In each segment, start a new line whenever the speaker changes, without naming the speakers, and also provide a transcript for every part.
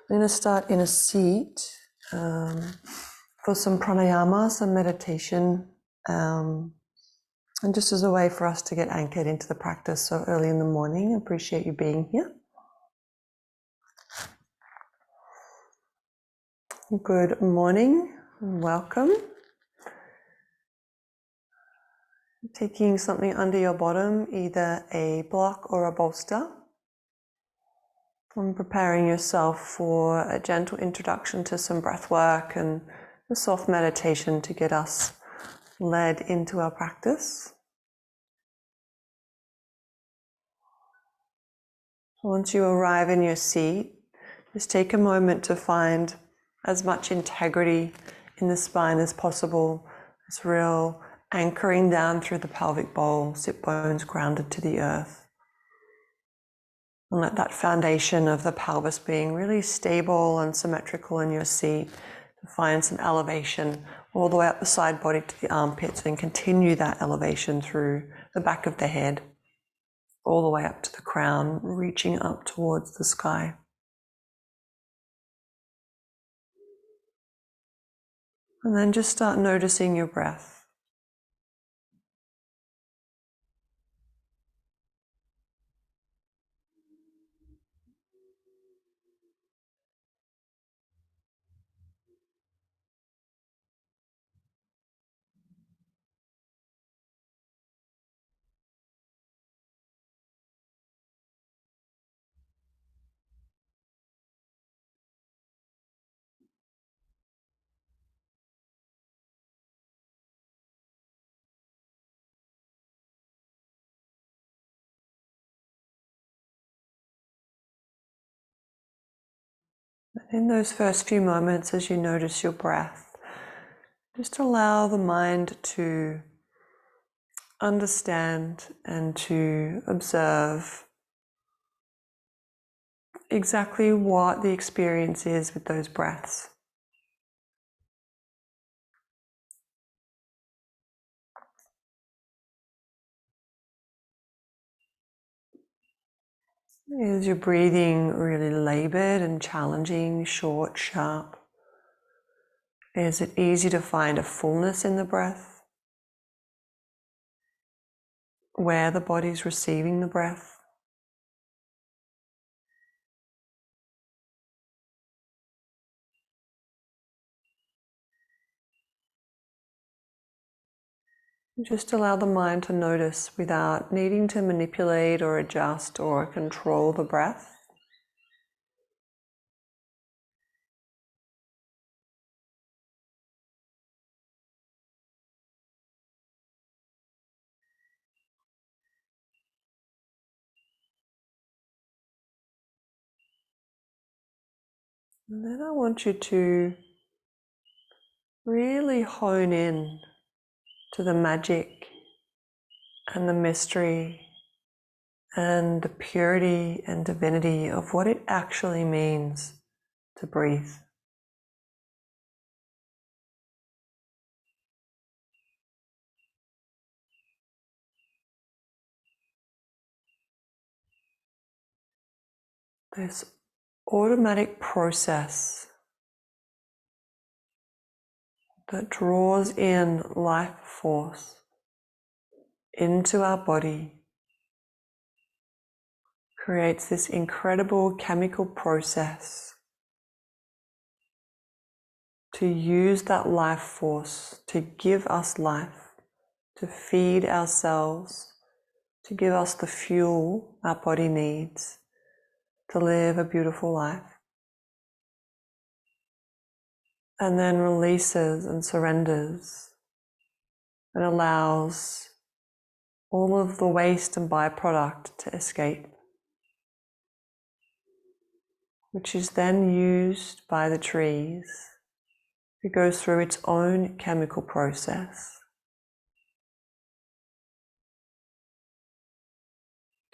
I'm going to start in a seat for some pranayama, some meditation, and just as a way for us to get anchored into the practice so early in the morning. I appreciate you being here. Good morning and welcome. Taking something under your bottom, either a block or a bolster. And preparing yourself for a gentle introduction to some breath work and a soft meditation to get us led into our practice. Once you arrive in your seat, just take a moment to find as much integrity in the spine as possible. This real anchoring down through the pelvic bowl, sit bones grounded to the earth. And let that foundation of the pelvis being really stable and symmetrical in your seat to find some elevation all the way up the side body to the armpits, and continue that elevation through the back of the head, all the way up to the crown, reaching up towards the sky. And then just start noticing your breath. In those first few moments, as you notice your breath, just allow the mind to understand and to observe exactly what the experience is with those breaths. Is your breathing really labored and challenging, short, sharp? Is it easy to find a fullness in the breath, where the body's receiving the breath? Just allow the mind to notice without needing to manipulate or adjust or control the breath. And then I want you to really hone in to the magic and the mystery and the purity and divinity of what it actually means to breathe. This automatic process that draws in life force into our body creates this incredible chemical process to use that life force to give us life, to feed ourselves, to give us the fuel our body needs to live a beautiful life. And then releases and surrenders and allows all of the waste and byproduct to escape, which is then used by the trees. It goes through its own chemical process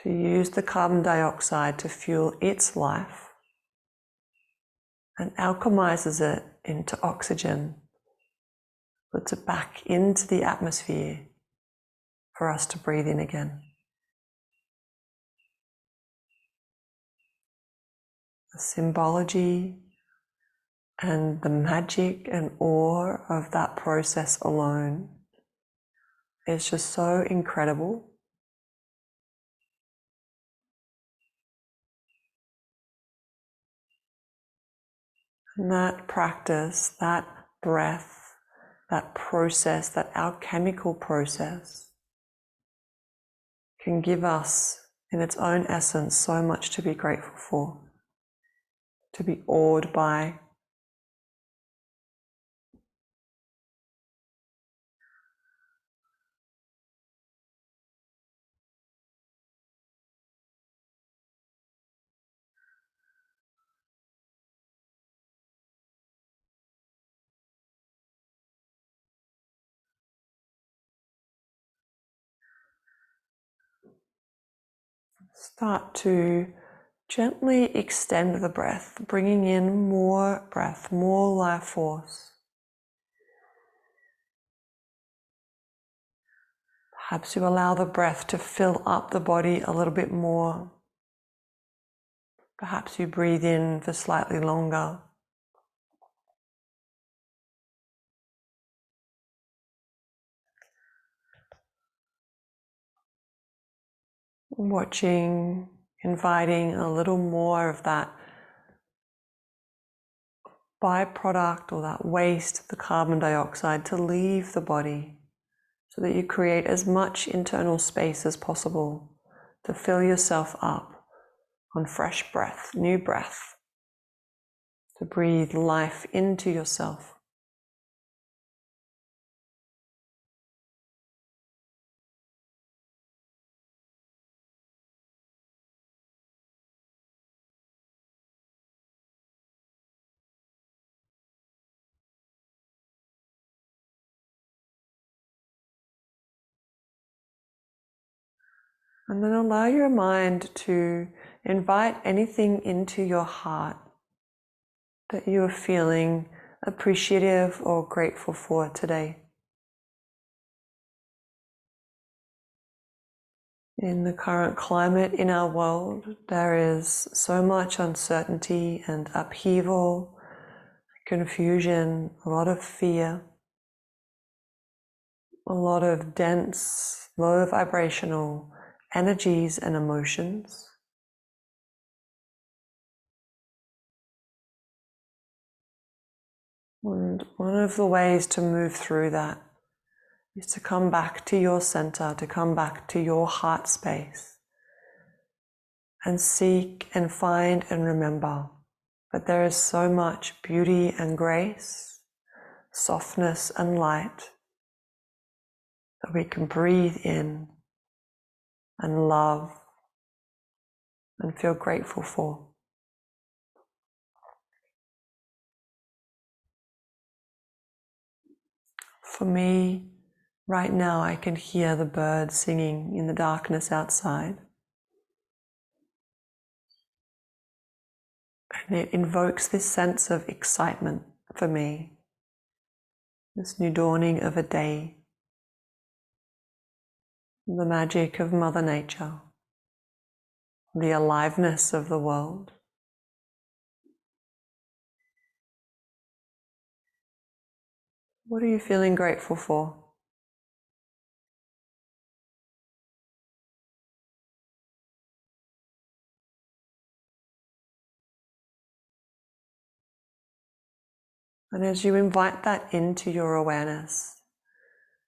to use the carbon dioxide to fuel its life and alchemizes it into oxygen, puts it back into the atmosphere for us to breathe in again. The symbology And the magic and awe of that process alone is just so incredible. And that practice, that breath, that process, that alchemical process can give us in its own essence so much to be grateful for, to be awed by. Start to gently extend the breath, bringing in more breath, more life force. Perhaps you allow the breath to fill up the body a little bit more. Perhaps you breathe in for slightly longer. Watching, inviting a little more of that byproduct or that waste, the carbon dioxide, to leave the body so that you create as much internal space as possible to fill yourself up on fresh breath, new breath, to breathe life into yourself. And then allow your mind to invite anything into your heart that you are feeling appreciative or grateful for today. In the current climate in our world, there is so much uncertainty and upheaval, confusion, a lot of fear, a lot of dense, low vibrational energies and emotions. And one of the ways to move through that is to come back to your center, to come back to your heart space and seek and find and remember that there is so much beauty and grace, softness and light that we can breathe in and love and feel grateful for. For me, right now I can hear the birds singing in the darkness outside. And it invokes this sense of excitement for me, this new dawning of a day, the magic of Mother Nature, the aliveness of the world. What are you feeling grateful for? And as you invite that into your awareness,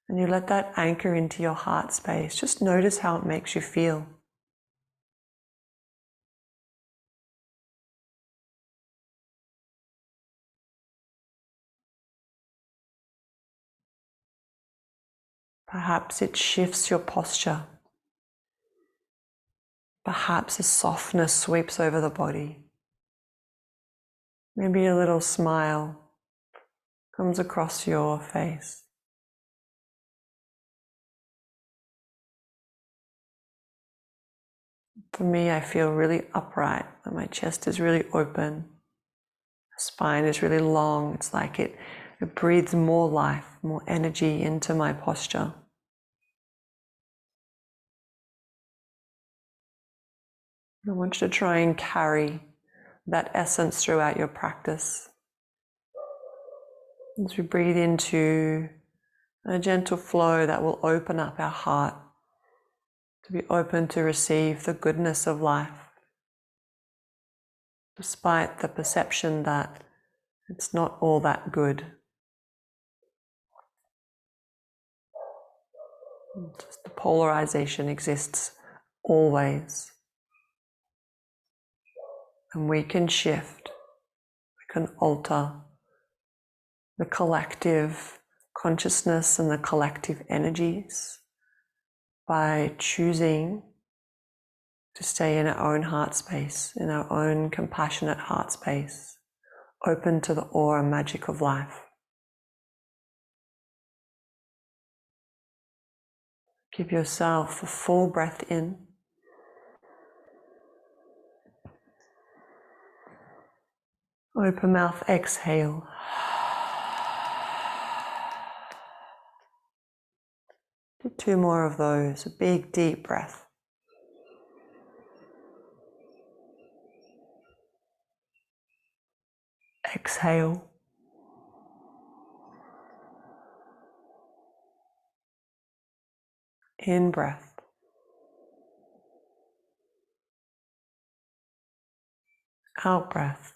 and you let that anchor into your heart space, just notice how it makes you feel. Perhaps it shifts your posture. Perhaps a softness sweeps over the body. Maybe a little smile comes across your face. For me, I feel really upright, that my chest is really open. The spine is really long. It's like it breathes more life, more energy into my posture. I want you to try and carry that essence throughout your practice. As we breathe into a gentle flow that will open up our heart to be open to receive the goodness of life, despite the perception that it's not all that good. Just the polarization exists always. And we can shift, we can alter the collective consciousness and the collective energies by choosing to stay in our own heart space, in our own compassionate heart space, open to the awe and magic of life. Give yourself a full breath in. Open mouth, exhale. Do 2 more of those, a big deep breath. Exhale. In breath. Out breath.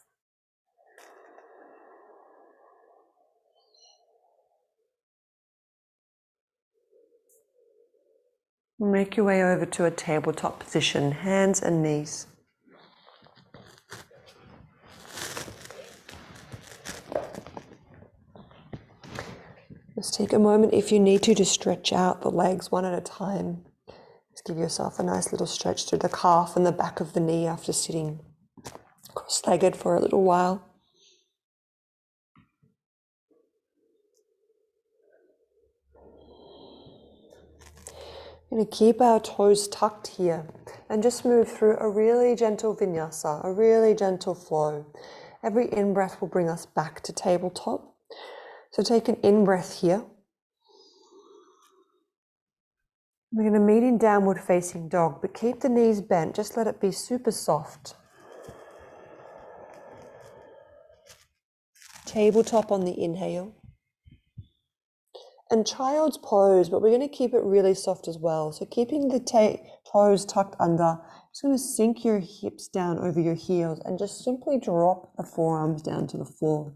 Make your way over to a tabletop position, hands and knees. Just take a moment if you need to stretch out the legs one at a time. Just give yourself a nice little stretch through the calf and the back of the knee after sitting cross-legged for a little while. We're going to keep our toes tucked here and just move through a really gentle vinyasa, a really gentle flow. Every in-breath will bring us back to tabletop. So take an in-breath here. We're going to meet in downward facing dog, but keep the knees bent. Just let it be super soft. Tabletop on the inhale. And child's pose, but we're going to keep it really soft as well. So keeping the toes tucked under, just going to sink your hips down over your heels and just simply drop the forearms down to the floor.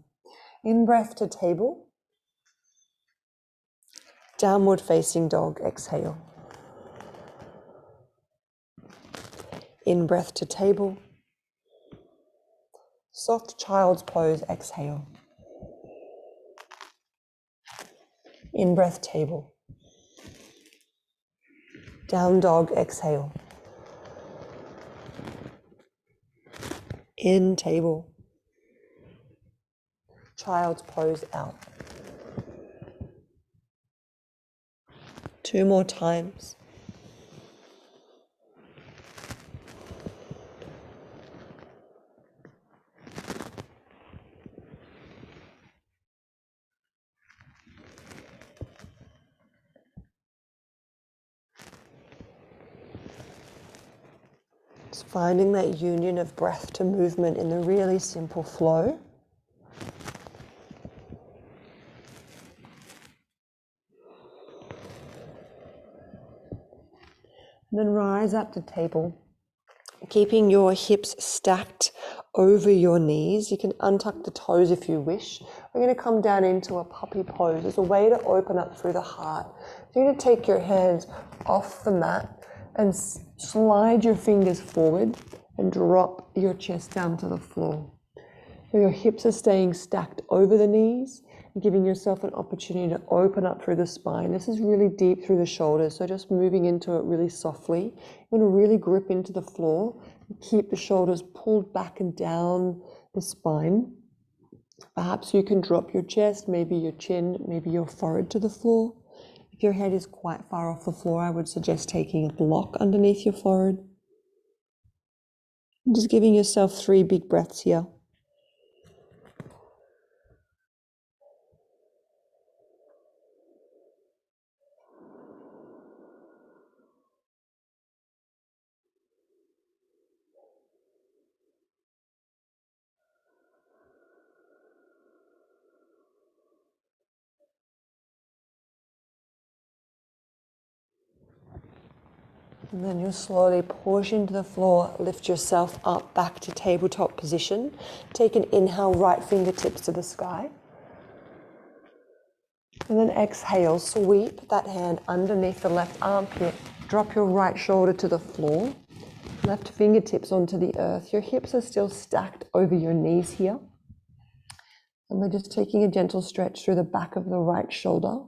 In-breath to table. Downward facing dog, exhale. In-breath to table. Soft child's pose, exhale. In-breath table. Down dog, exhale. In table. Child's pose, out. 2 more times. Just finding that union of breath to movement in the really simple flow. And then rise up to table, keeping your hips stacked over your knees. You can untuck the toes if you wish. We're going to come down into a puppy pose as a way to open up through the heart. So you're going to take your hands off the mat and slide your fingers forward and drop your chest down to the floor. So your hips are staying stacked over the knees, giving yourself an opportunity to open up through the spine. This is really deep through the shoulders, so just moving into it really softly. You want to really grip into the floor, keep the shoulders pulled back and down the spine. Perhaps you can drop your chest, maybe your chin, maybe your forehead to the floor. If your head is quite far off the floor, I would suggest taking a block underneath your forehead. And just giving yourself 3 big breaths here. And then you'll slowly push into the floor, lift yourself up back to tabletop position. Take an inhale, right fingertips to the sky. And then exhale, sweep that hand underneath the left armpit. Drop your right shoulder to the floor. Left fingertips onto the earth. Your hips are still stacked over your knees here. And we're just taking a gentle stretch through the back of the right shoulder.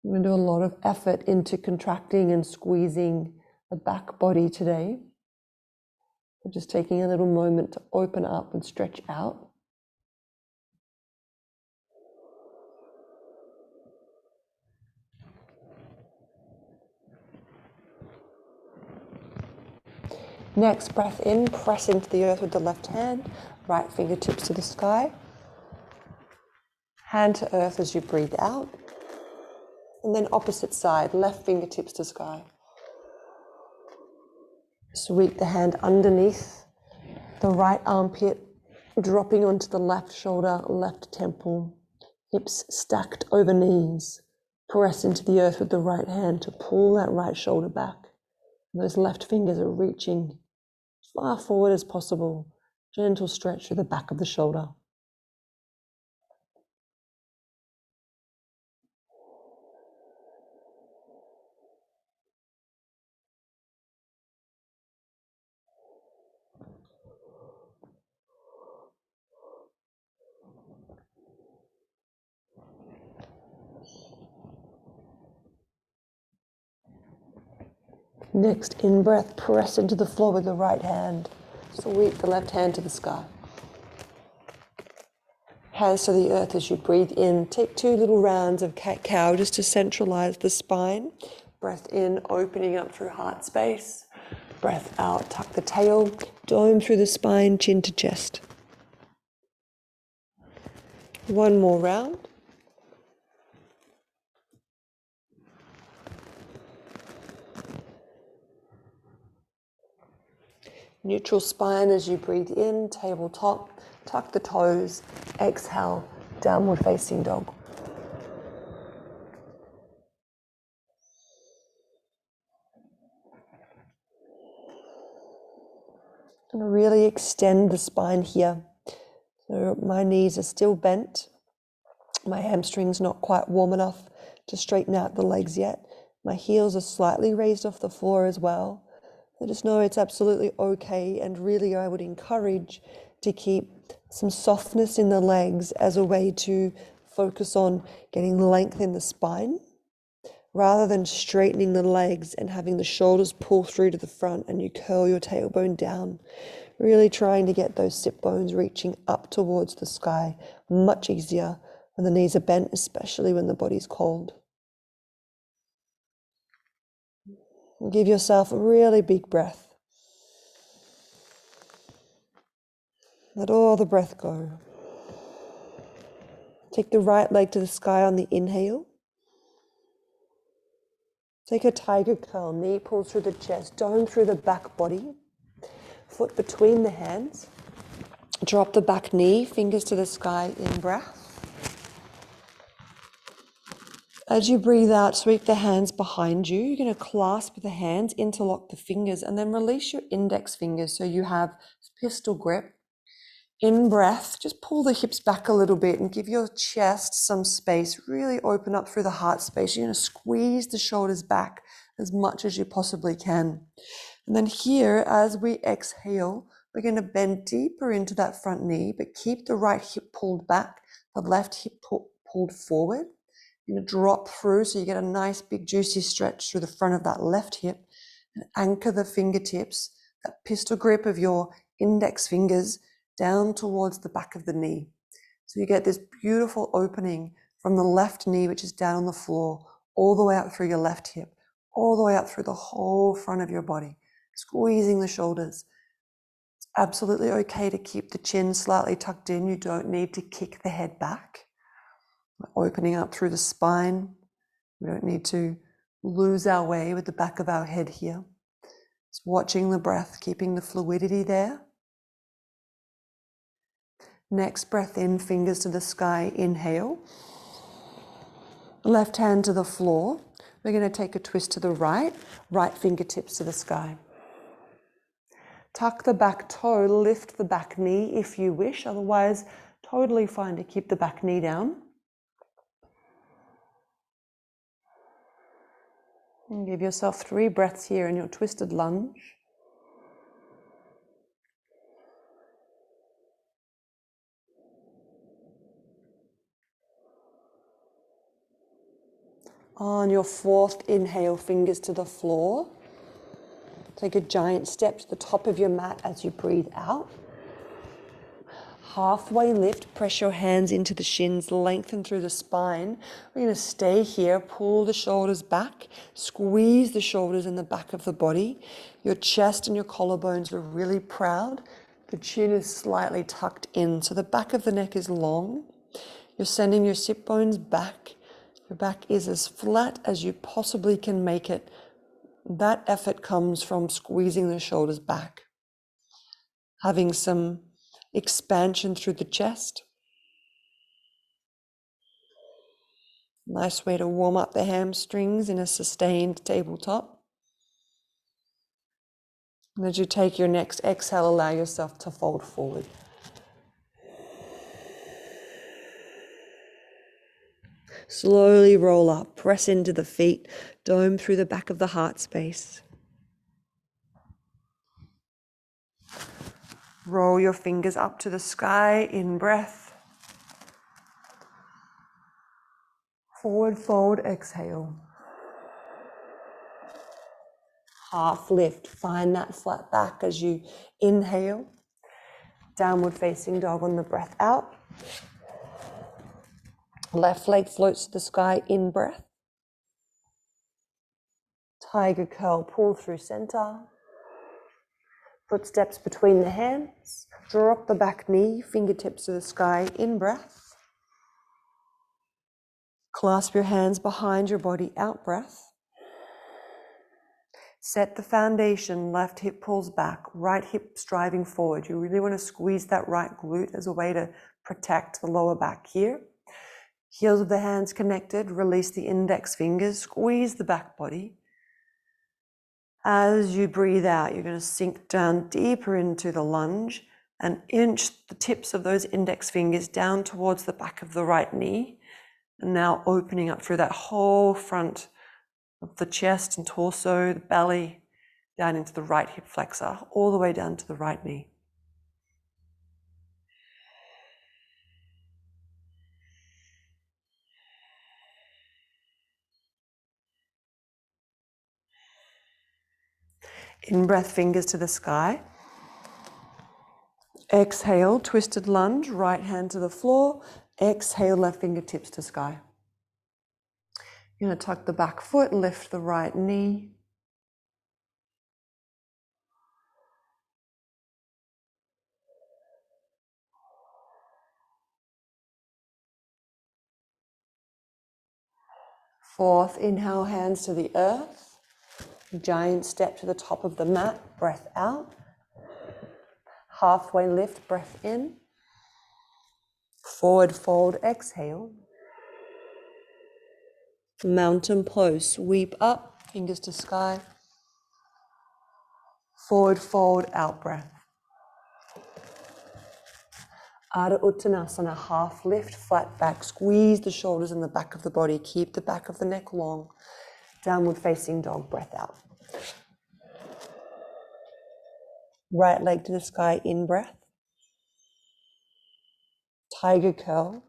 I'm going to do a lot of effort into contracting and squeezing the back body today. We're just taking a little moment to open up and stretch out. Next, breath in, press into the earth with the left hand, right fingertips to the sky. Hand to earth as you breathe out. And then opposite side, left fingertips to sky. Sweep the hand underneath the right armpit, dropping onto the left shoulder, left temple. Hips stacked over knees. Press into the earth with the right hand to pull that right shoulder back. And those left fingers are reaching as far forward as possible. Gentle stretch through the back of the shoulder. Next, in breath, press into the floor with the right hand. Sweep the left hand to the sky. Hands to the earth as you breathe in. Take 2 little rounds of cat-cow just to centralize the spine. Breath in, opening up through heart space. Breath out, tuck the tail. Dome through the spine, chin to chest. 1 more round. Neutral spine as you breathe in, tabletop, tuck the toes, exhale, downward facing dog. I'm going to really extend the spine here. So my knees are still bent. My hamstring's not quite warm enough to straighten out the legs yet. My heels are slightly raised off the floor as well. So just know it's absolutely okay, and really I would encourage to keep some softness in the legs as a way to focus on getting length in the spine, rather than straightening the legs and having the shoulders pull through to the front and you curl your tailbone down. Really trying to get those sit bones reaching up towards the sky. Much easier when the knees are bent, especially when the body's cold. Give yourself a really big breath. Let all the breath go. Take the right leg to the sky on the inhale. Take a tiger curl, knee pulls through the chest, dome through the back body. Foot between the hands. Drop the back knee, fingers to the sky in breath. As you breathe out, sweep the hands behind you. You're going to clasp the hands, interlock the fingers, and then release your index fingers so you have pistol grip. In breath, just pull the hips back a little bit and give your chest some space. Really open up through the heart space. You're going to squeeze the shoulders back as much as you possibly can. And then here, as we exhale, we're going to bend deeper into that front knee, but keep the right hip pulled back, the left hip pulled forward. You're going to drop through so you get a nice big juicy stretch through the front of that left hip, and anchor the fingertips, that pistol grip of your index fingers down towards the back of the knee. So you get this beautiful opening from the left knee, which is down on the floor, all the way out through your left hip, all the way out through the whole front of your body, squeezing the shoulders. It's absolutely okay to keep the chin slightly tucked in. You don't need to kick the head back. We're opening up through the spine. We don't need to lose our way with the back of our head here. Just watching the breath, keeping the fluidity there. Next breath in, fingers to the sky, inhale. Left hand to the floor. We're going to take a twist to the right, right fingertips to the sky. Tuck the back toe, lift the back knee if you wish, otherwise totally fine to keep the back knee down. And give yourself 3 breaths here in your twisted lunge. On your 4th inhale, fingers to the floor. Take a giant step to the top of your mat as you breathe out. Halfway lift, press your hands into the shins, lengthen through the spine. We're going to stay here, pull the shoulders back, squeeze the shoulders in the back of the body. Your chest and your collarbones are really proud. The chin is slightly tucked in, so the back of the neck is long. You're sending your sit bones back. Your back is as flat as you possibly can make it. That effort comes from squeezing the shoulders back. Having some expansion through the chest. Nice way to warm up the hamstrings in a sustained tabletop. And as you take your next exhale, allow yourself to fold forward. Slowly roll up, press into the feet, dome through the back of the heart space. Roll your fingers up to the sky in breath. Forward fold, exhale. Half lift, find that flat back as you inhale. Downward facing dog on the breath out. Left leg floats to the sky in breath. Tiger curl, pull through center. Footsteps between the hands. Drop the back knee, fingertips to the sky in breath. Clasp your hands behind your body, out breath. Set the foundation, left hip pulls back, right hip striving forward. You really want to squeeze that right glute as a way to protect the lower back here. Heels of the hands connected, release the index fingers, squeeze the back body. As you breathe out, you're going to sink down deeper into the lunge and inch the tips of those index fingers down towards the back of the right knee. And now opening up through that whole front of the chest and torso, the belly, down into the right hip flexor, all the way down to the right knee. In-breath, fingers to the sky. Exhale, twisted lunge, right hand to the floor. Exhale, left fingertips to sky. You're going to tuck the back foot, lift the right knee. Fourth, inhale, hands to the earth. Giant step to the top of the mat, breath out. Halfway lift, breath in. Forward fold, exhale. Mountain pose, sweep up, fingers to sky. Forward fold, out breath. Ardha Uttanasana, half lift, flat back. Squeeze the shoulders in the back of the body. Keep the back of the neck long. Downward facing dog, breath out. Right leg to the sky, in breath. Tiger curl.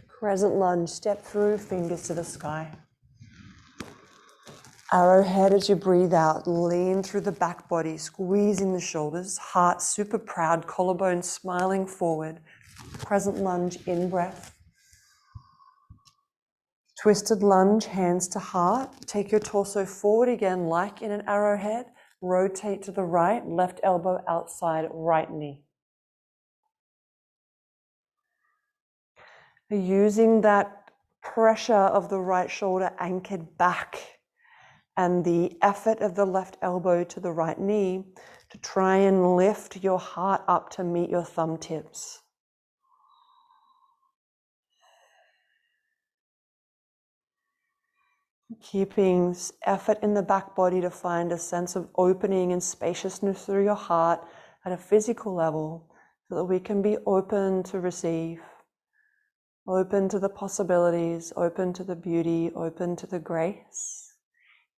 Crescent lunge, step through, fingers to the sky. Arrowhead as you breathe out, lean through the back body, squeezing the shoulders, heart super proud, collarbone smiling forward. Crescent lunge, in breath. Twisted lunge, hands to heart. Take your torso forward again like in an arrowhead. Rotate to the right, left elbow outside, right knee. Using that pressure of the right shoulder anchored back and the effort of the left elbow to the right knee to try and lift your heart up to meet your thumb tips. Keeping effort in the back body to find a sense of opening and spaciousness through your heart at a physical level, so that we can be open to receive, open to the possibilities, open to the beauty, open to the grace,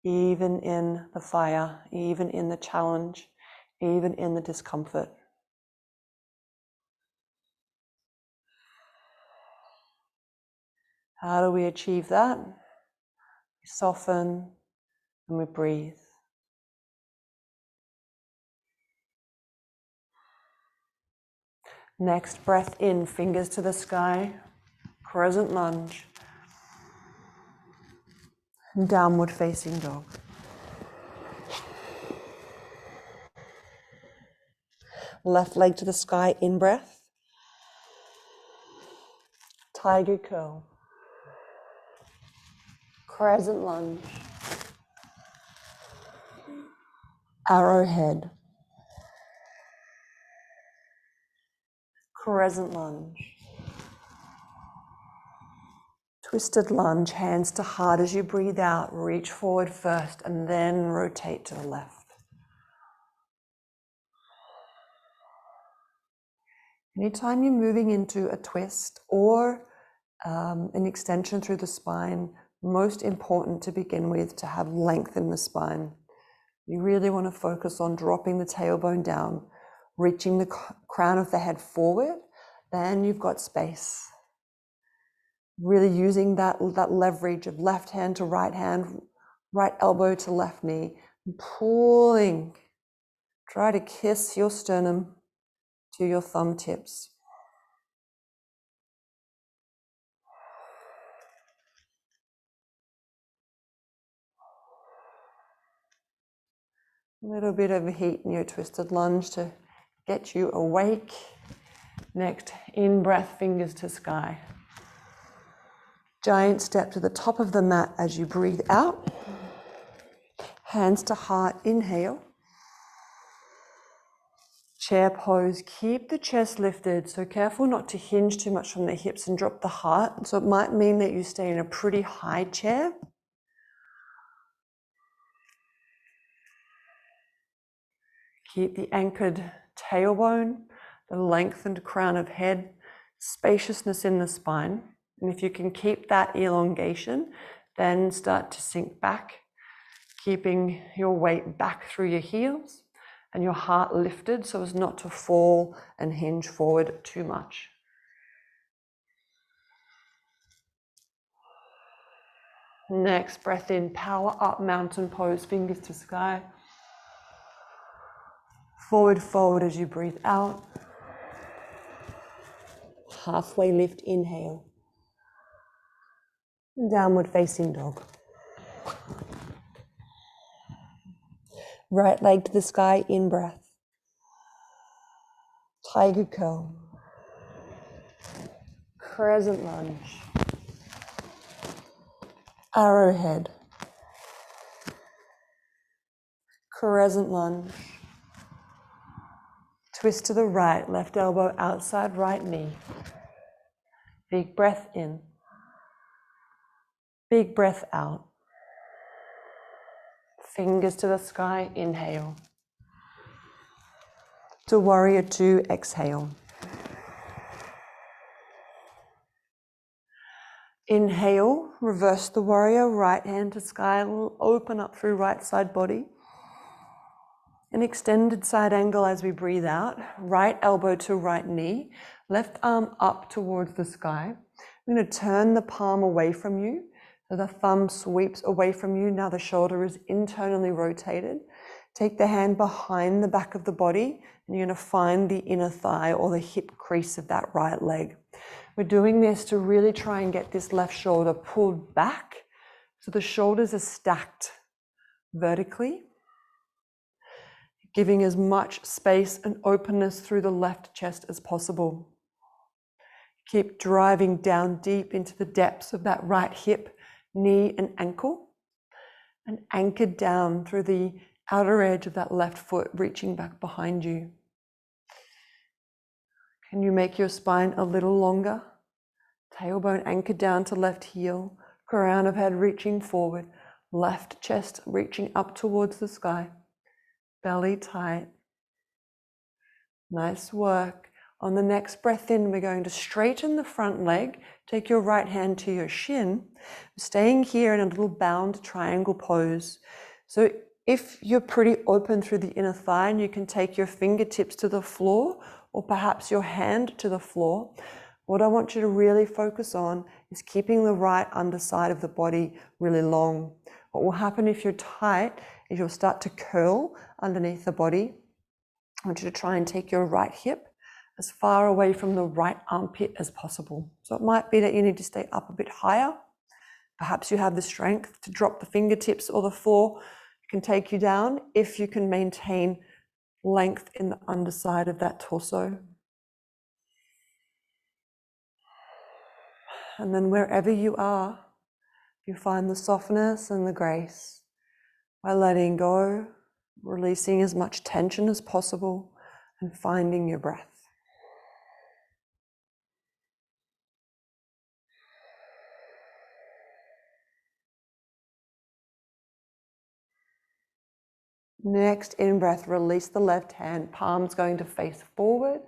even in the fire, even in the challenge, even in the discomfort. How do we achieve that? We soften and we breathe. Next, breath in, fingers to the sky, crescent lunge, and downward facing dog. Left leg to the sky, in breath, tiger curl, crescent lunge, arrowhead, crescent lunge, twisted lunge, hands to heart as you breathe out, reach forward first and then rotate to the left. Anytime you're moving into a twist or an extension through the spine, most important to begin with to have length in the spine. You really want to focus on dropping the tailbone down, reaching the crown of the head forward, then you've got space. Really using that leverage of left hand to right hand, right elbow to left knee, and pulling. Try to kiss your sternum to your thumb tips. A little bit of heat in your twisted lunge to get you awake. Next, in breath, fingers to sky. Giant step to the top of the mat as you breathe out. Hands to heart, inhale. Chair pose, keep the chest lifted, so careful not to hinge too much from the hips and drop the heart. So it might mean that you stay in a pretty high chair. Keep the anchored tailbone, the lengthened crown of head, spaciousness in the spine. And if you can keep that elongation, then start to sink back, keeping your weight back through your heels and your heart lifted so as not to fall and hinge forward too much. Next, breath in, power up, mountain pose, fingers to sky. Forward fold as you breathe out. Halfway lift, inhale. Downward facing dog. Right leg to the sky, in breath. Tiger curl. Crescent lunge. Arrowhead. Crescent lunge. Twist to the right, left elbow outside right knee. Big breath in. Big breath out. Fingers to the sky, inhale. To warrior two, exhale. Inhale, reverse the warrior, right hand to sky, we'll open up through right side body. An extended side angle as we breathe out, right elbow to right knee, left arm up towards the sky. I'm going to turn the palm away from you, so the thumb sweeps away from you. Now the shoulder is internally rotated. Take the hand behind the back of the body, and you're going to find the inner thigh or the hip crease of that right leg. We're doing this to really try and get this left shoulder pulled back, so the shoulders are stacked vertically, giving as much space and openness through the left chest as possible. Keep driving down deep into the depths of that right hip, knee and ankle, and anchored down through the outer edge of that left foot, reaching back behind you. Can you make your spine a little longer? Tailbone anchored down to left heel, crown of head reaching forward. Left chest reaching up towards the sky. Belly tight. Nice work. On the next breath in, we're going to straighten the front leg. Take your right hand to your shin. Staying here in a little bound triangle pose. So if you're pretty open through the inner thigh, and you can take your fingertips to the floor or perhaps your hand to the floor, what I want you to really focus on is keeping the right underside of the body really long. What will happen if you're tight is you'll start to curl underneath the body. I want you to try and take your right hip as far away from the right armpit as possible. So it might be that you need to stay up a bit higher. Perhaps you have the strength to drop the fingertips or the floor can take you down if you can maintain length in the underside of that torso. And then wherever you are, you find the softness and the grace by letting go, releasing as much tension as possible, and finding your breath. Next in-breath, release the left hand, palms going to face forward,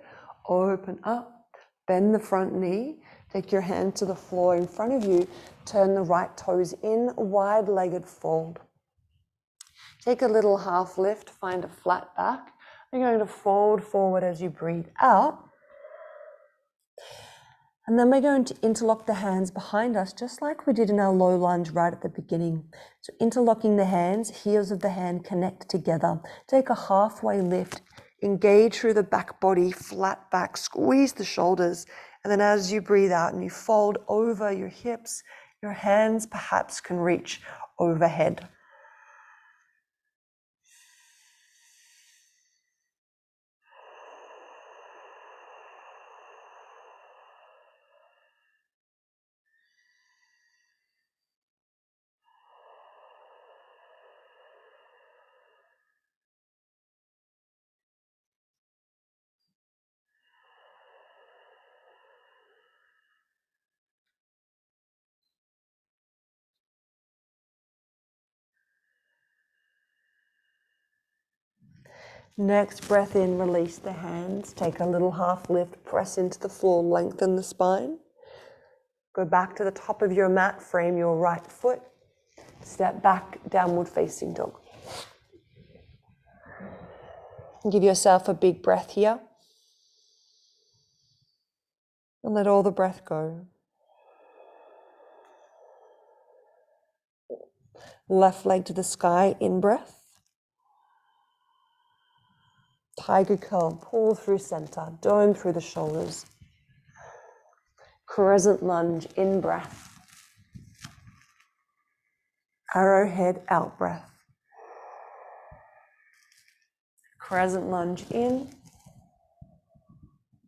open up, bend the front knee, take your hand to the floor in front of you, turn the right toes in, wide-legged fold. Take a little half lift, find a flat back. You're going to fold forward as you breathe out. And then we're going to interlock the hands behind us, just like we did in our low lunge right at the beginning. So interlocking the hands, heels of the hand connect together. Take a halfway lift, engage through the back body, flat back, squeeze the shoulders. And then as you breathe out and you fold over your hips, your hands perhaps can reach overhead. Next breath in, release the hands. Take a little half lift, press into the floor, lengthen the spine. Go back to the top of your mat, frame your right foot. Step back, downward facing dog. Give yourself a big breath here. And let all the breath go. Left leg to the sky, in breath. Tiger curl, pull through center, dome through the shoulders. Crescent lunge, in breath. Arrowhead, out breath. Crescent lunge in.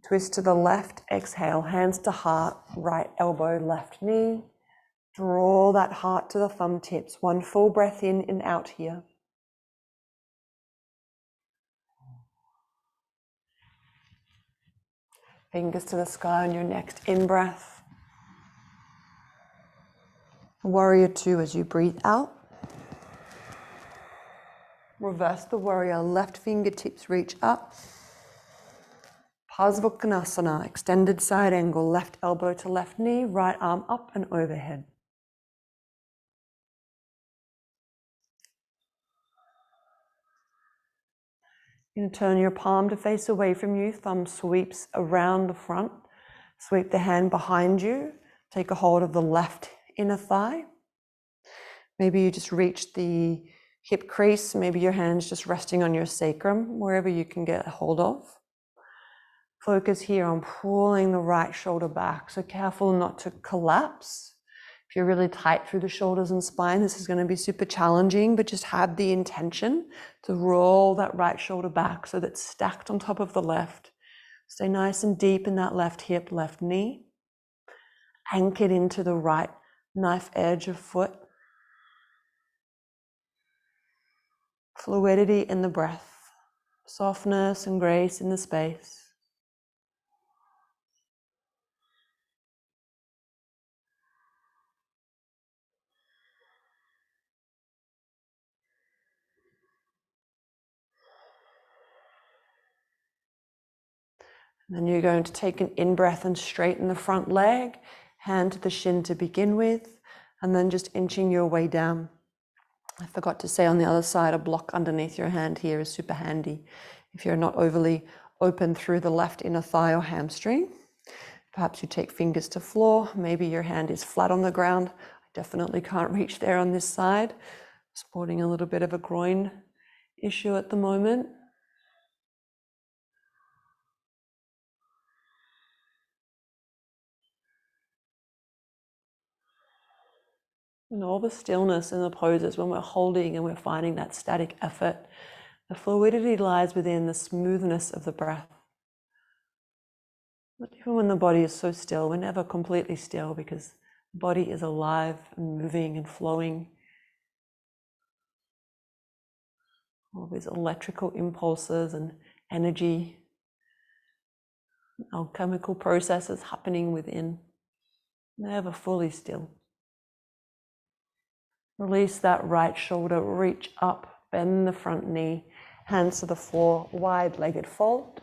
Twist to the left, exhale, hands to heart, right elbow, left knee. Draw that heart to the thumb tips. One full breath in and out here. Fingers to the sky on your next in-breath. Warrior two as you breathe out. Reverse the warrior, left fingertips reach up. Parsvakonasana, extended side angle, left elbow to left knee, right arm up and overhead. You're going to turn your palm to face away from you, thumb sweeps around the front. Sweep the hand behind you, take a hold of the left inner thigh. Maybe you just reach the hip crease, maybe your hand's just resting on your sacrum, wherever you can get a hold of. Focus here on pulling the right shoulder back, so careful not to collapse. If you're really tight through the shoulders and spine, this is going to be super challenging, but just have the intention to roll that right shoulder back so that's stacked on top of the left. Stay nice and deep in that left hip, left knee. Anchored into the right knife edge of foot. Fluidity in the breath. Softness and grace in the space. And then you're going to take an in-breath and straighten the front leg, hand to the shin to begin with, and then just inching your way down. I forgot to say on the other side, a block underneath your hand here is super handy if you're not overly open through the left inner thigh or hamstring. Perhaps you take fingers to floor. Maybe your hand is flat on the ground. I definitely can't reach there on this side. Sporting a little bit of a groin issue at the moment. And all the stillness in the poses when we're holding and we're finding that static effort, the fluidity lies within the smoothness of the breath. But even when the body is so still, we're never completely still because the body is alive and moving and flowing. All these electrical impulses and energy, alchemical processes happening within, never fully still. Release that right shoulder, reach up, bend the front knee, hands to the floor, wide-legged fold.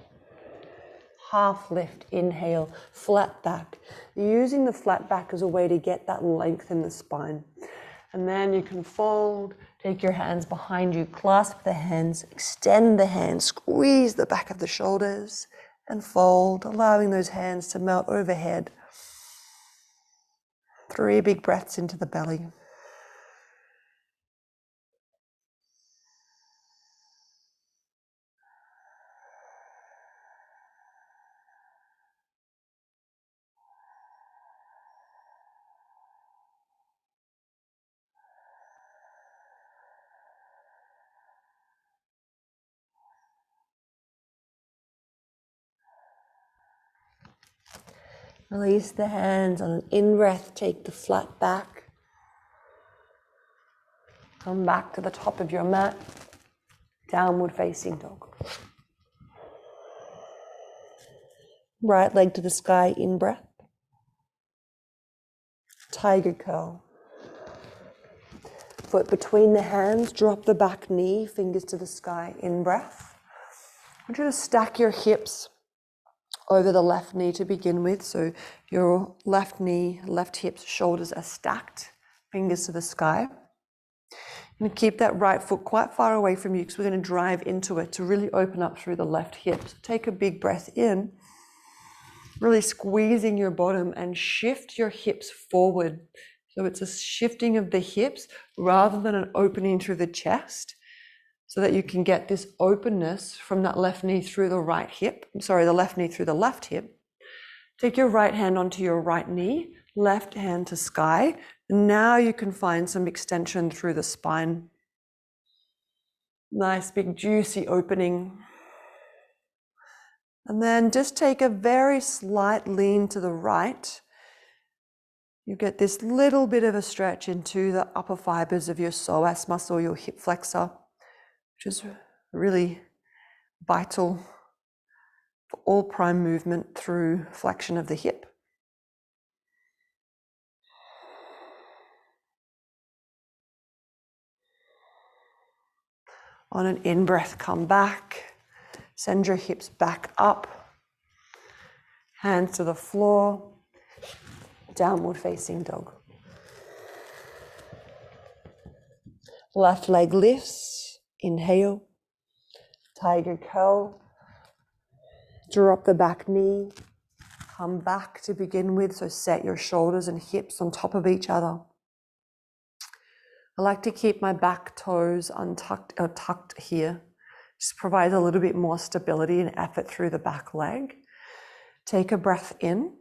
Half lift, inhale, flat back. Using the flat back as a way to get that length in the spine. And then you can fold, take your hands behind you, clasp the hands, extend the hands, squeeze the back of the shoulders, and fold, allowing those hands to melt overhead. 3 big breaths into the belly. Release the hands on an in-breath, take the flat back. Come back to the top of your mat, downward facing dog. Right leg to the sky, in-breath. Tiger curl. Foot between the hands, drop the back knee, fingers to the sky, in-breath. I want you to stack your hips over the left knee to begin with. So your left knee, left hips, shoulders are stacked, fingers to the sky. And keep that right foot quite far away from you because we're going to drive into it to really open up through the left hip. So take a big breath in, really squeezing your bottom and shift your hips forward. So it's a shifting of the hips rather than an opening through the chest, so that you can get this openness from that left knee through the right hip. The left knee through the left hip. Take your right hand onto your right knee, left hand to sky. Now you can find some extension through the spine. Nice big juicy opening. And then just take a very slight lean to the right. You get this little bit of a stretch into the upper fibers of your psoas muscle, your hip flexor, which is really vital for all prime movement through flexion of the hip. On an in-breath, come back. Send your hips back up. Hands to the floor. Downward facing dog. Left leg lifts. Inhale. Tiger curl. Drop the back knee. Come back to begin with. So set your shoulders and hips on top of each other. I like to keep my back toes untucked or tucked here. Just provides a little bit more stability and effort through the back leg. Take a breath in.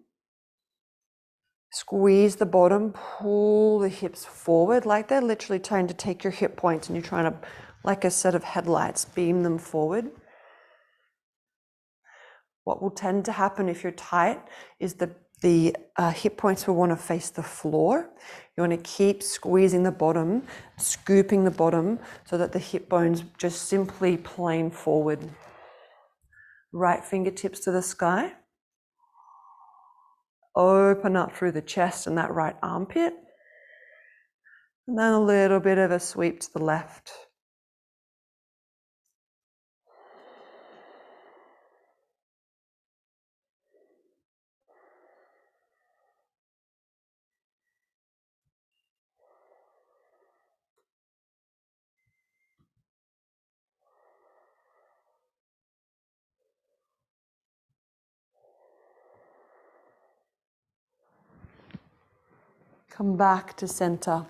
Squeeze the bottom, pull the hips forward like they're literally trying to take your hip points and you're trying to, like a set of headlights, beam them forward. What will tend to happen if you're tight is the hip points will want to face the floor. You want to keep squeezing the bottom, scooping the bottom so that the hip bones just simply plane forward. Right fingertips to the sky. Open up through the chest and that right armpit. And then a little bit of a sweep to the left. Come back to center.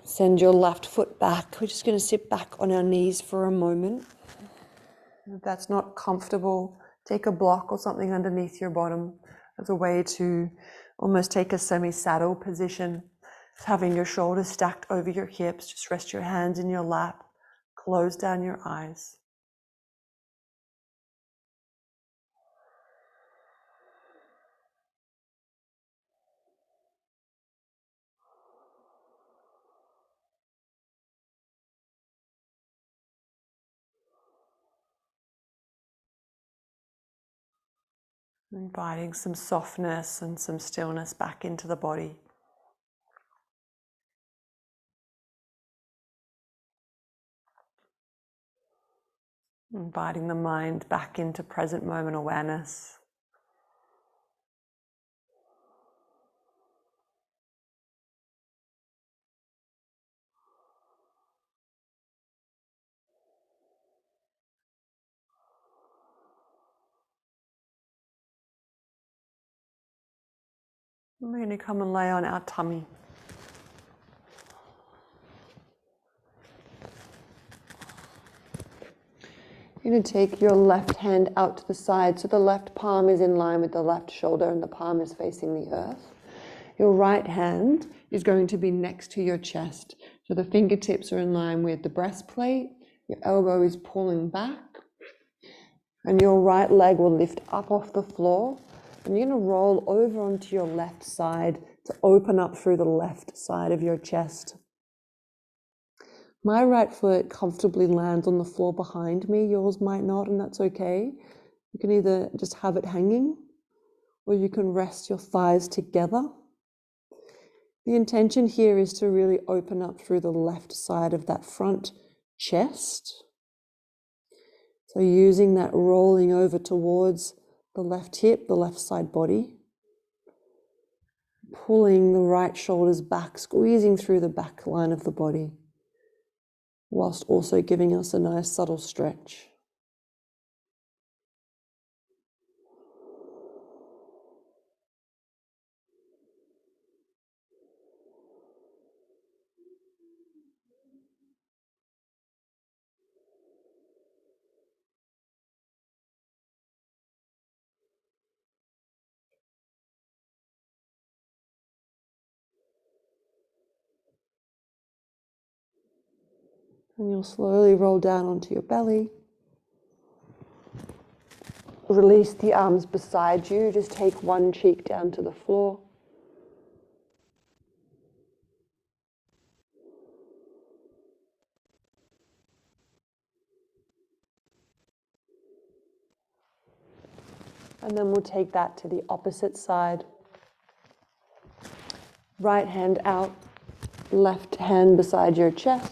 Send your left foot back. We're just going to sit back on our knees for a moment. If that's not comfortable, take a block or something underneath your bottom as a way to almost take a semi-saddle position. Having your shoulders stacked over your hips, just rest your hands in your lap, close down your eyes. Inviting some softness and some stillness back into the body. Inviting the mind back into present moment awareness. We're going to come and lay on our tummy. You're going to take your left hand out to the side so the left palm is in line with the left shoulder and the palm is facing the earth. Your right hand is going to be next to your chest. So the fingertips are in line with the breastplate. Your elbow is pulling back. And your right leg will lift up off the floor. And you're going to roll over onto your left side to open up through the left side of your chest. My right foot comfortably lands on the floor behind me. Yours might not, and that's okay. You can either just have it hanging, or you can rest your thighs together. The intention here is to really open up through the left side of that front chest. So using that rolling over towards the left hip, the left side body. Pulling the right shoulders back, squeezing through the back line of the body, whilst also giving us a nice subtle stretch. And you'll slowly roll down onto your belly. Release the arms beside you. Just take one cheek down to the floor. And then we'll take that to the opposite side. Right hand out, left hand beside your chest.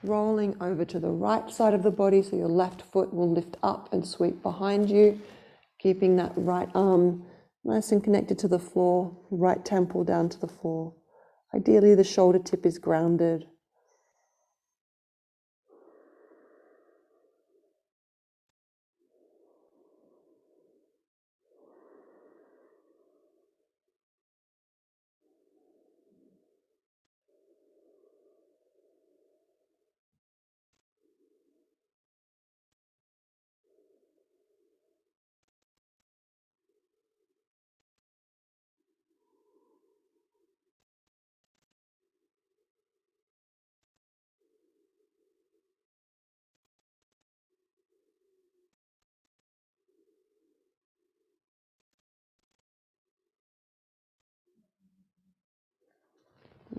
Rolling over to the right side of the body, so your left foot will lift up and sweep behind you, keeping that right arm nice and connected to the floor, right temple down to the floor. Ideally, the shoulder tip is grounded.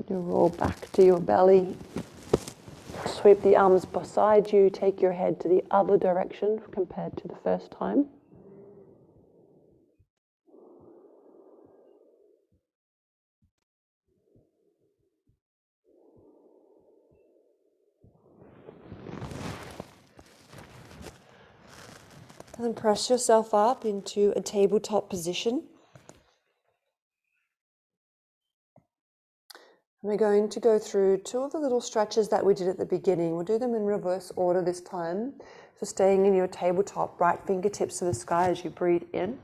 You roll back to your belly. Sweep the arms beside you. Take your head to the other direction compared to the first time. And then press yourself up into a tabletop position. We're going to go through two of the little stretches that we did at the beginning. We'll do them in reverse order this time. So staying in your tabletop, right fingertips to the sky as you breathe in.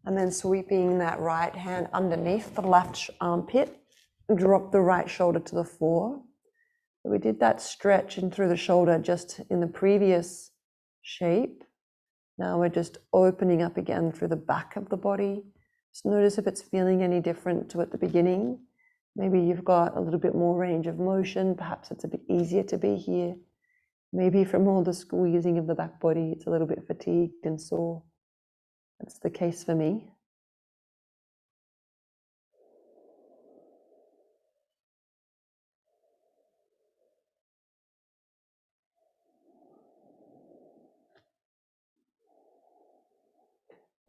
And then sweeping that right hand underneath the left armpit, drop the right shoulder to the floor. We did that stretch in through the shoulder just in the previous shape. Now we're just opening up again through the back of the body. Just notice if it's feeling any different to at the beginning. Maybe you've got a little bit more range of motion. Perhaps it's a bit easier to be here. Maybe from all the squeezing of the back body, it's a little bit fatigued and sore. That's the case for me.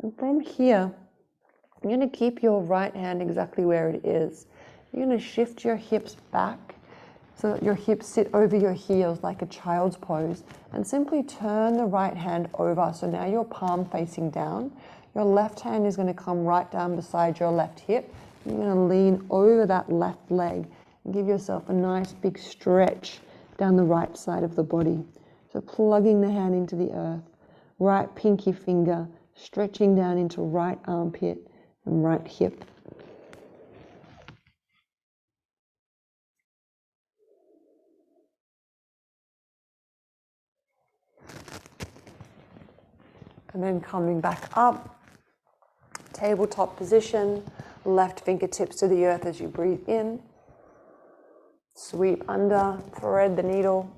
And from here, you're going to keep your right hand exactly where it is. You're going to shift your hips back so that your hips sit over your heels like a child's pose, and simply turn the right hand over. So now your palm facing down. Your left hand is going to come right down beside your left hip. You're going to lean over that left leg and give yourself a nice big stretch down the right side of the body. So plugging the hand into the earth, right pinky finger stretching down into right armpit and right hip. And then coming back up, tabletop position, left fingertips to the earth as you breathe in. Sweep under, thread the needle,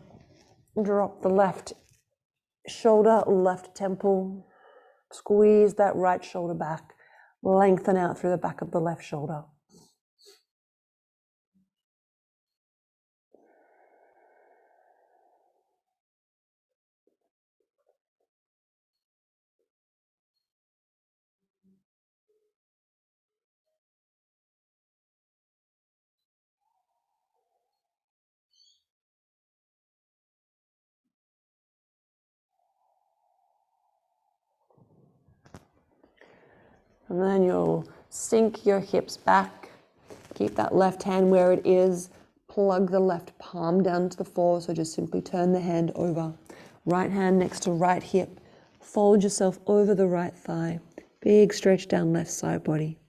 drop the left shoulder, left temple, squeeze that right shoulder back, lengthen out through the back of the left shoulder. And then you'll sink your hips back. Keep that left hand where it is. Plug the left palm down to the floor. So just simply turn the hand over. Right hand next to right hip. Fold yourself over the right thigh. Big stretch down left side body.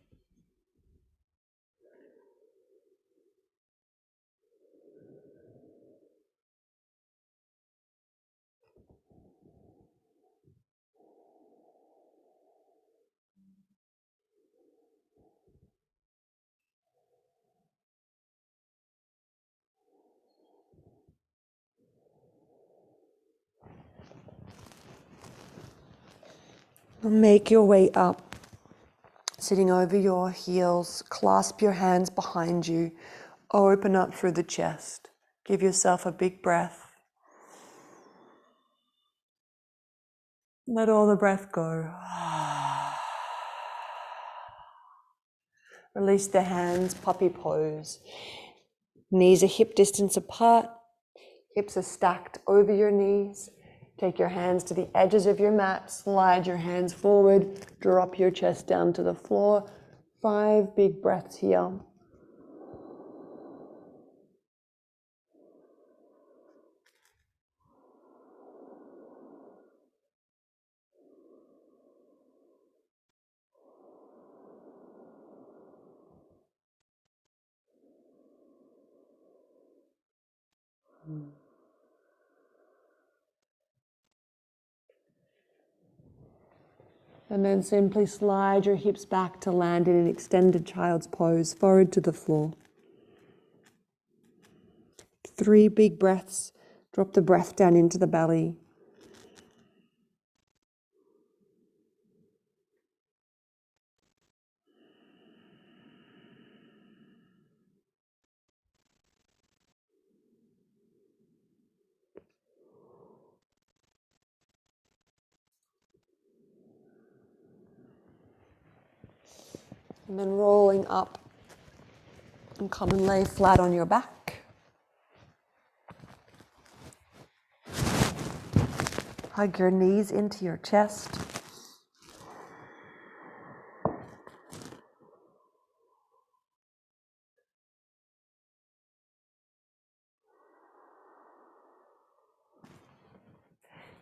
Make your way up, sitting over your heels. Clasp your hands behind you. Open up through the chest. Give yourself a big breath. Let all the breath go. Release the hands, puppy pose. Knees are hip distance apart. Hips are stacked over your knees. Take your hands to the edges of your mat. Slide your hands forward. Drop your chest down to the floor. 5 big breaths here. And then simply slide your hips back to land in an extended child's pose, forward to the floor. 3 big breaths. Drop the breath down into the belly. And then rolling up and come and lay flat on your back. Hug your knees into your chest.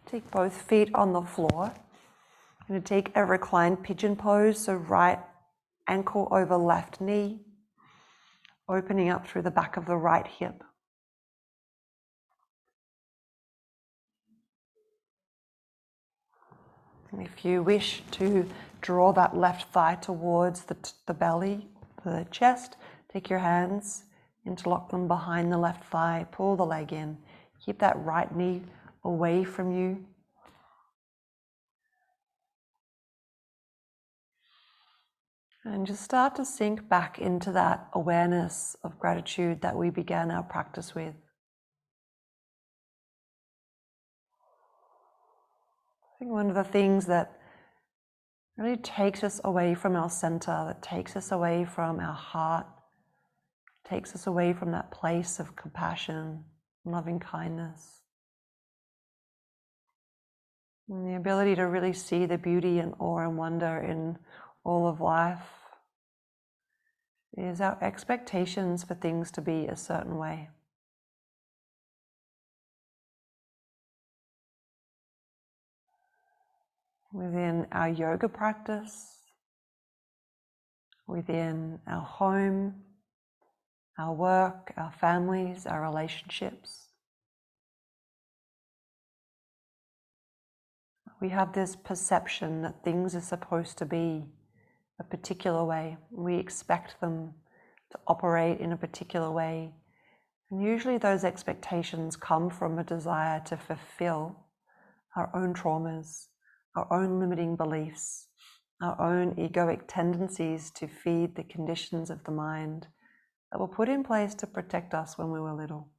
Take both feet on the floor.
I'm going to take a reclined pigeon pose, so right ankle over left knee, opening up through the back of the right hip. And if you wish to draw that left thigh towards the belly, the chest, take your hands, interlock them behind the left thigh, pull the leg in. Keep that right knee away from you. And just start to sink back into that awareness of gratitude that we began our practice with. I think one of the things that really takes us away from our center, that takes us away from our heart, takes us away from that place of compassion, loving kindness, and the ability to really see the beauty and awe and wonder in all of life, is our expectations for things to be a certain way. Within our yoga practice, within our home, our work, our families, our relationships, we have this perception that things are supposed to be a particular way. We expect them to operate in a particular way. And usually those expectations come from a desire to fulfill our own traumas, our own limiting beliefs, our own egoic tendencies to feed the conditions of the mind that were put in place to protect us when we were little.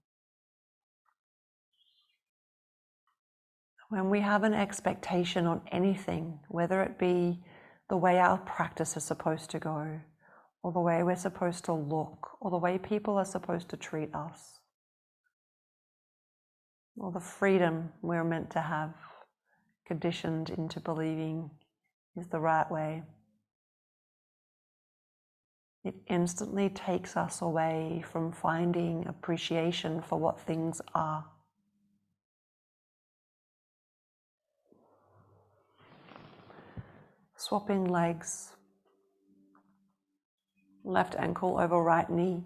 When we have an expectation on anything, whether it be the way our practice is supposed to go, or the way we're supposed to look, or the way people are supposed to treat us, or the freedom we're meant to have, conditioned into believing is the right way, it instantly takes us away from finding appreciation for what things are. Swapping legs, left ankle over right knee,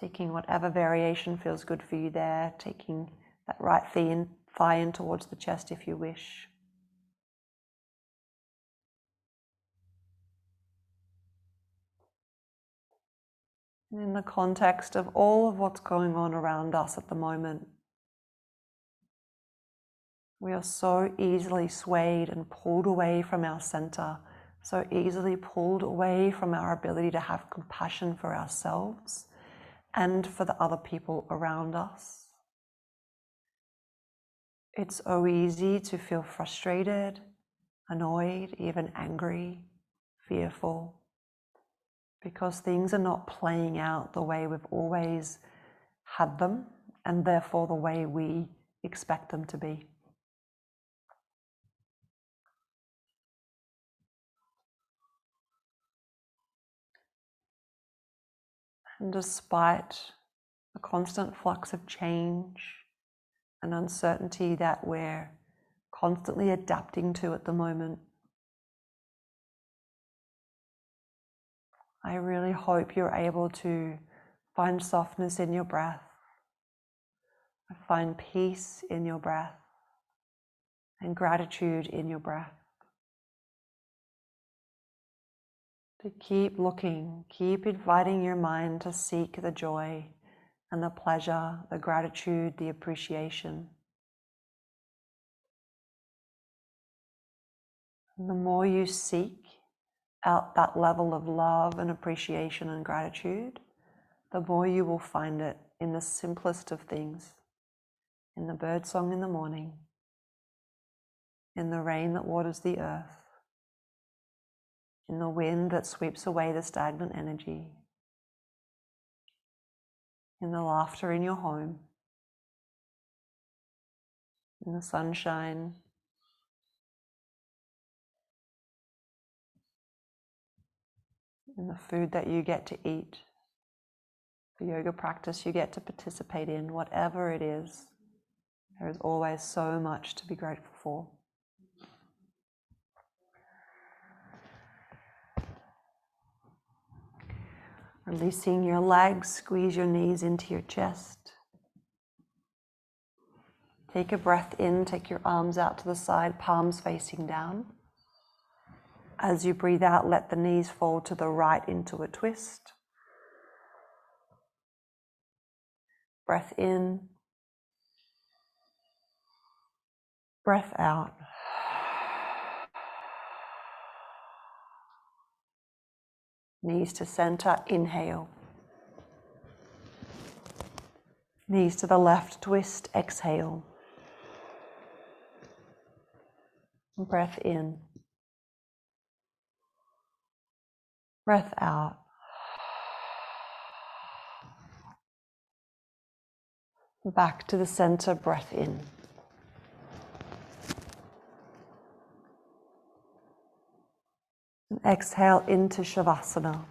taking whatever variation feels good for you there, taking that right thigh in towards the chest if you wish. And in the context of all of what's going on around us at the moment, we are so easily swayed and pulled away from our center, so easily pulled away from our ability to have compassion for ourselves and for the other people around us. It's so easy to feel frustrated, annoyed, even angry, fearful, because things are not playing out the way we've always had them, and therefore the way we expect them to be. And despite the constant flux of change and uncertainty that we're constantly adapting to at the moment, I really hope you're able to find softness in your breath, find peace in your breath, and gratitude in your breath. To keep looking, keep inviting your mind to seek the joy and the pleasure, the gratitude, the appreciation. And the more you seek out that level of love and appreciation and gratitude, the more you will find it in the simplest of things, in the birdsong in the morning, in the rain that waters the earth, in the wind that sweeps away the stagnant energy, in the laughter in your home, in the sunshine, in the food that you get to eat, the yoga practice you get to participate in, whatever it is, there is always so much to be grateful for.
Releasing your legs, squeeze your knees into your chest. Take a breath in, take your arms out to the side, palms facing down. As you breathe out, let the knees fall to the right into a twist. Breath in, breath out. Knees to center, inhale. Knees to the left, twist, exhale. Breath in. Breath out. Back to the center, breath in. And exhale into Shavasana.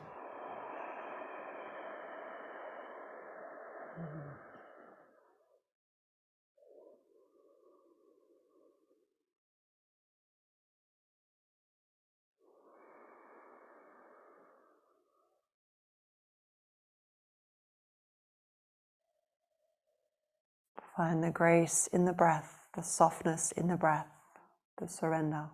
Find the grace in the breath, the softness in the breath, the surrender.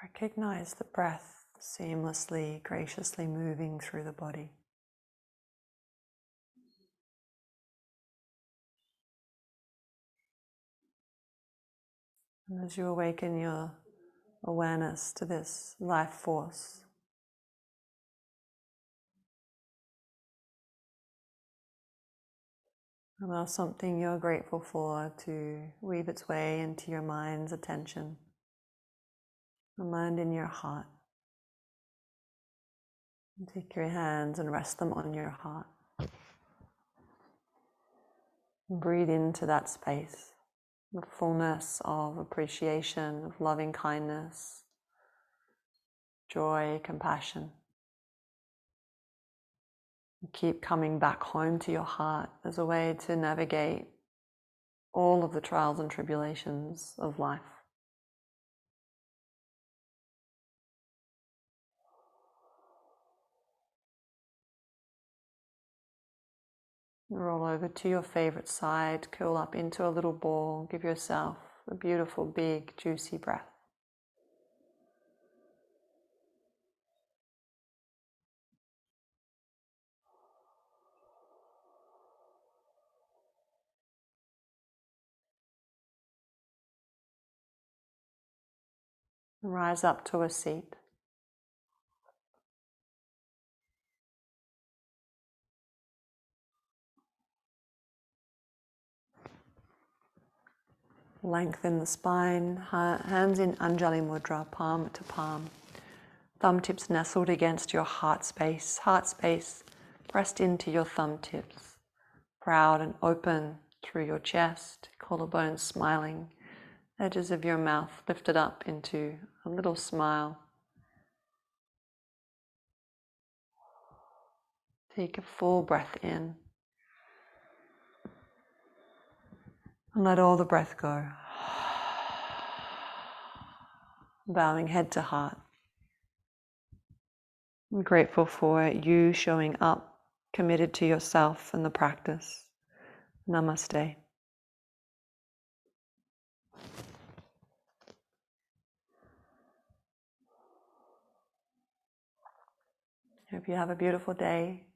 Recognize the breath seamlessly, graciously moving through the body.
And as you awaken your awareness to this life force, allow something you're grateful for to weave its way into your mind's attention, the mind in your heart. And take your hands and rest them on your heart. And breathe into that space, the fullness of appreciation, of loving kindness, joy, compassion. And keep coming back home to your heart as a way to navigate all of the trials and tribulations of life. Roll over to your favorite side, curl up into a little ball, give yourself a beautiful, big, juicy breath. Rise up to a seat. Lengthen the spine, hands in Anjali Mudra, palm to palm. Thumb tips nestled against your heart space, pressed into your thumb tips. Proud and open through your chest, collarbones smiling, edges of your mouth lifted up into a little smile. Take a full breath in. And let all the breath go. Bowing head to heart. I'm grateful for you showing up, committed to yourself and the practice. Namaste. Hope you have a beautiful day.